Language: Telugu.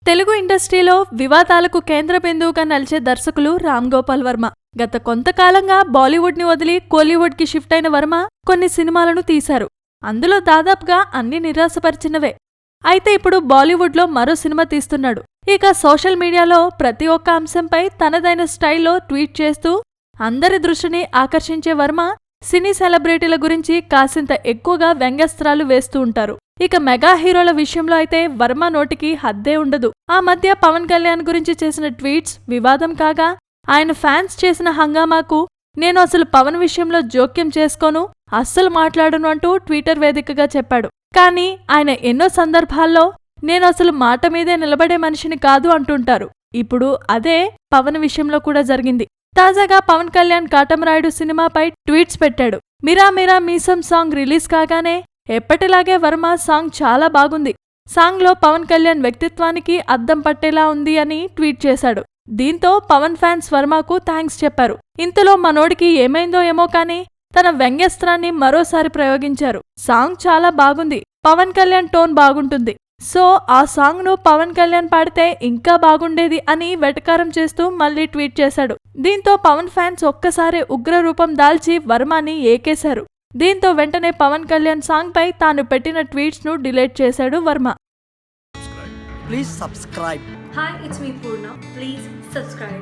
తెలుగు ఇండస్ట్రీలో వివాదాలకు కేంద్ర బిందువుగా నిలిచే దర్శకులు రామ్ గోపాల్ వర్మ. గత కొంతకాలంగా బాలీవుడ్ని వదిలి కోలీవుడ్కి షిఫ్ట్ అయిన వర్మ కొన్ని సినిమాలను తీశారు. అందులో దాదాపుగా అన్ని నిరాశపరిచినవే. అయితే ఇప్పుడు బాలీవుడ్లో మరో సినిమా తీస్తున్నాడు. ఇక సోషల్ మీడియాలో ప్రతి ఒక్క అంశంపై తనదైన స్టైల్లో ట్వీట్ చేస్తూ అందరి దృష్టిని ఆకర్షించే వర్మ సినీ సెలబ్రిటీల గురించి కాసింత ఎక్కువగా వ్యంగ్యాస్త్రాలు వేస్తూ ఉంటారు. ఇక మెగా హీరోల విషయంలో అయితే వర్మ నోటికి హద్దే ఉండదు. ఆ మధ్య పవన్ కళ్యాణ్ గురించి చేసిన ట్వీట్స్ వివాదం కాగా, ఆయన ఫ్యాన్స్ చేసిన హంగామాకు నేను అసలు పవన్ విషయంలో జోక్యం చేసుకోను, అస్సలు మాట్లాడను అంటూ ట్విట్టర్ వేదికగా చెప్పాడు. కానీ ఆయన ఎన్నో సందర్భాల్లో నేను అసలు మాట మీదే నిలబడే మనిషిని కాదు అంటుంటారు. ఇప్పుడు అదే పవన్ విషయంలో కూడా జరిగింది. తాజాగా పవన్ కళ్యాణ్ కాటమరాయుడు సినిమాపై ట్వీట్స్ పెట్టాడు. మిరా మిరా మీసం సాంగ్ రిలీజ్ కాగానే ఎప్పటిలాగే వర్మ సాంగ్ చాలా బాగుంది, సాంగ్లో పవన్ కళ్యాణ్ వ్యక్తిత్వానికి అద్దం పట్టేలా ఉంది అని ట్వీట్ చేశాడు. దీంతో పవన్ ఫ్యాన్స్ వర్మకు థ్యాంక్స్ చెప్పారు. ఇంతలో మనోడికి ఏమైందో ఏమో కానీ తన వ్యంగ్యాస్త్రాన్ని మరోసారి ప్రయోగించారు. సాంగ్ చాలా బాగుంది, పవన్ కళ్యాణ్ టోన్ బాగుంటుంది, సో ఆ సాంగ్ను పవన్ కళ్యాణ్ పాడితే ఇంకా బాగుండేది అని వెటకారం చేస్తూ మళ్లీ ట్వీట్ చేశాడు. దీంతో పవన్ ఫ్యాన్స్ ఒక్కసారి ఉగ్ర రూపం దాల్చి వర్మని ఏకేశారు. దీంతో వెంటనే పవన్ కళ్యాణ్ సాంగ్ పై తాను పెట్టిన ట్వీట్స్ ను డిలీట్ చేశాడు Varma. Please subscribe. Hi, it's me Purna. Please subscribe.